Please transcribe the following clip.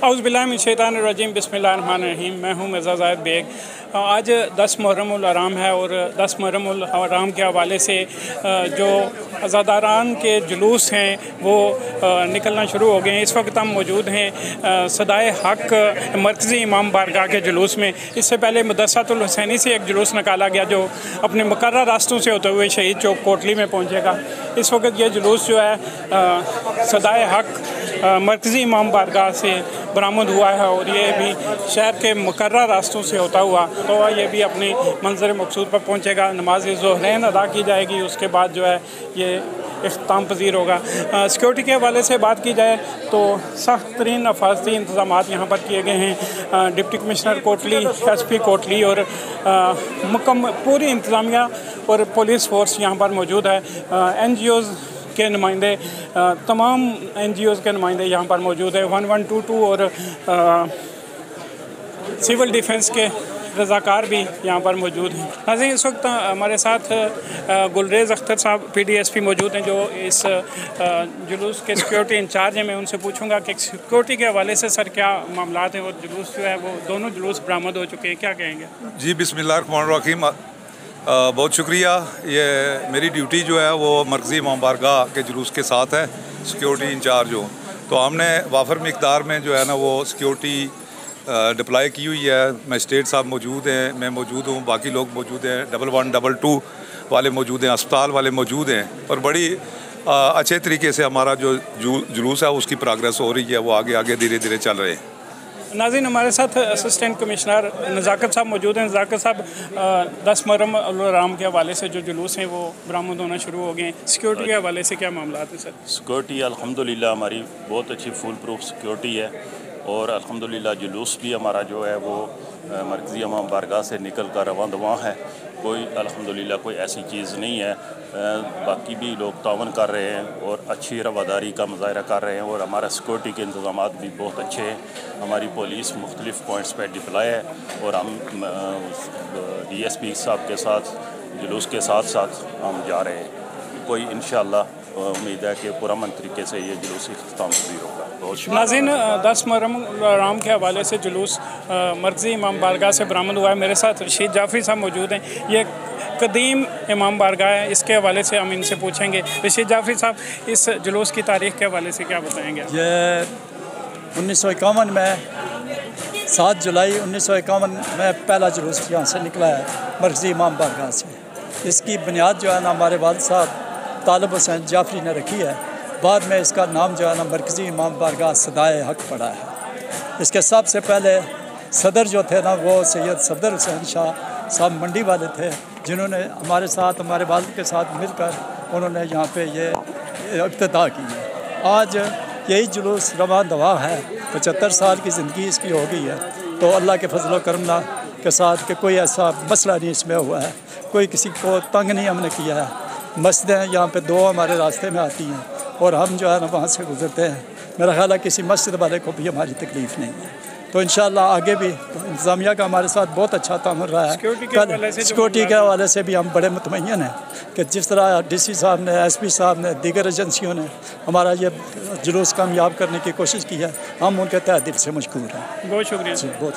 औज़ुबिल्लाहिमिनश्शैतानिर्रजीम बिस्मिल्लाहिर्रहमानिर्रहीम। मैं हूँ मिर्ज़ा ज़ाहिद बेग। आज 10 मुहर्रम उल हराम है और 10 मुहर्रम उल हराम के हवाले से जो अज़ादारान के जुलूस हैं वो निकलना शुरू हो गए हैं। इस वक्त हम मौजूद हैं सदाए हक़ मरकज़ी इमाम बारगाह के जुलूस में। इससे पहले मदरसातुल हुसैनी से एक जुलूस निकाला गया जो अपने मुकर्रर रास्तों से होते हुए शहीद चौक कोटली में पहुँचेगा। इस वक्त ये जुलूस जो है सदाए हक़ मरकज़ी इमाम बारगाह से बरामद हुआ है और ये भी शहर के मुकर्रर रास्तों से होता हुआ तो ये भी अपनी मंज़र मक़सूद पर पहुँचेगा। नमाज ज़ोहरैन अदा की जाएगी, उसके बाद जो है ये इख्तिताम पज़ीर होगा। सिक्योरिटी के हवाले से बात की जाए तो सख्त तरीन हिफाजती इंतज़ाम यहाँ पर किए गए हैं। Deputy commissioner Kotli, SP Kotli और पूरी इंतज़ामिया और पुलिस फोर्स यहाँ पर मौजूद है। NGOs के नुमाइंदे, तमाम NGOs के नुमाइंदे यहाँ पर मौजूद है। 1122 और सिविल डिफेंस के रज़ाकार भी यहाँ पर मौजूद हैं। नाज़रीन, इस वक्त हमारे साथ गुलरेज़ अख्तर साहब PDSP मौजूद हैं जो इस जुलूस के सिक्योरिटी इंचार्ज हैं। मैं उनसे पूछूंगा कि सिक्योरिटी के हवाले से सर क्या मामलात हैं और जुलूस जो है वो दोनों जुलूस बरामद हो चुके हैं, क्या कहेंगे? जी, बिस्मिल्लाहिर्रहमानिर्रहीम। बहुत शुक्रिया। ये मेरी ड्यूटी जो है वो मरकज़ी इमाम बारगाह के जुलूस के साथ है, सिक्योरिटी इंचार्ज हो। तो हमने वाफर मिक़दार में जो है ना वो सिक्योरिटी डिप्लॉय की हुई है। मजिस्ट्रेट साहब मौजूद हैं, मैं मौजूद हूँ, बाकी लोग मौजूद हैं, 1122 वाले मौजूद हैं, अस्पताल वाले मौजूद हैं और बड़ी अच्छे तरीके से हमारा जो जुलूस है उसकी प्रोग्रेस हो रही है, वो आगे धीरे धीरे चल रहे हैं। नाज़रीन, हमारे साथ असिस्टेंट कमिश्नर नज़ाकत साहब मौजूद हैं। नज़ाकत साहब, 10 मुहर्रम उल हराम के हवाले से जो जुलूस हैं वो बरामद होना शुरू हो गए हैं। सिक्योरिटी के हवाले से क्या मामला है सर? सिक्योरिटी अल्हम्दुलिल्लाह हमारी बहुत अच्छी फुल प्रूफ सिक्योरिटी है और अल्हम्दुलिल्लाह जुलूस भी हमारा जो है वो मरकज़ी इमाम बारगाह से निकल कर रवां दवां है। कोई अल्हम्दुलिल्लाह कोई ऐसी चीज़ नहीं है। बाकी भी लोग तावन कर रहे हैं और अच्छी रवादारी का मुज़ाहरा कर रहे हैं और हमारा सिक्योरिटी के इंतज़ाम भी बहुत अच्छे हैं। हमारी पुलिस मुख्तलिफ़ पॉइंट्स पर डिप्लॉय है और हम DSP साहब के साथ जुलूस के साथ हम जा रहे हैं। कोई इंशाअल्लाह उम्मीद है कि पुरअमन तरीके से ये जुलूस इख्तिताम पज़ीर होगा। नाज़रीन, 10 मुहर्रम उल हराम के हवाले से जुलूस मरकज़ी इमाम बारगाह से बरामद हुआ है। मेरे साथ रशीद जाफ़री साहब मौजूद हैं। ये कदीम इमाम बारगाह है, इसके हवाले से हम इनसे पूछेंगे। रशीद जाफ़री साहब, इस जुलूस की तारीख़ के हवाले से क्या बताएँगे? ये 1951 में 7 जुलाई 1951 में पहला जुलूस यहाँ से निकला है मरकज़ी इमाम बारगाह से। इसकी बुनियाद जो है ना हमारे वालिद साहब तालिब हुसैन जाफ़री ने रखी है। बाद में इसका नाम जो है ना मरकज़ी इमाम बारगाह सदाए हक़ पड़ा है। इसके सबसे पहले सदर जो थे ना वो सैयद सफदर हुसैन शाह साहब मंडी वाले थे, जिन्होंने हमारे साथ हमारे वालिद के साथ मिलकर उन्होंने यहाँ पे ये इब्तिदा की है। आज यही जुलूस रवां दवा है। 75 साल की ज़िंदगी इसकी हो गई है। तो अल्लाह के फजल करम के साथ कि कोई ऐसा मसला नहीं इसमें हुआ है, कोई किसी को तंग नहीं हमने किया है। मस्जिदें यहाँ पे 2 हमारे रास्ते में आती हैं और हम जो है ना वहाँ से गुज़रते हैं। मेरा ख्याल है किसी मस्जिद वाले को भी हमारी तकलीफ़ नहीं है। तो इंशाअल्लाह आगे भी इंतज़ामिया का हमारे साथ बहुत अच्छा तामुल रहा है। सिक्योरिटी के हवाले से भी हम बड़े मुतमईन हैं कि जिस तरह DC साहब ने, SP साहब ने, दीगर एजेंसियों ने हमारा ये जुलूस कामयाब करने की कोशिश की है, हम उनके तहे दिल से मशकूर हैं। बहुत शुक्रिया। बहुत।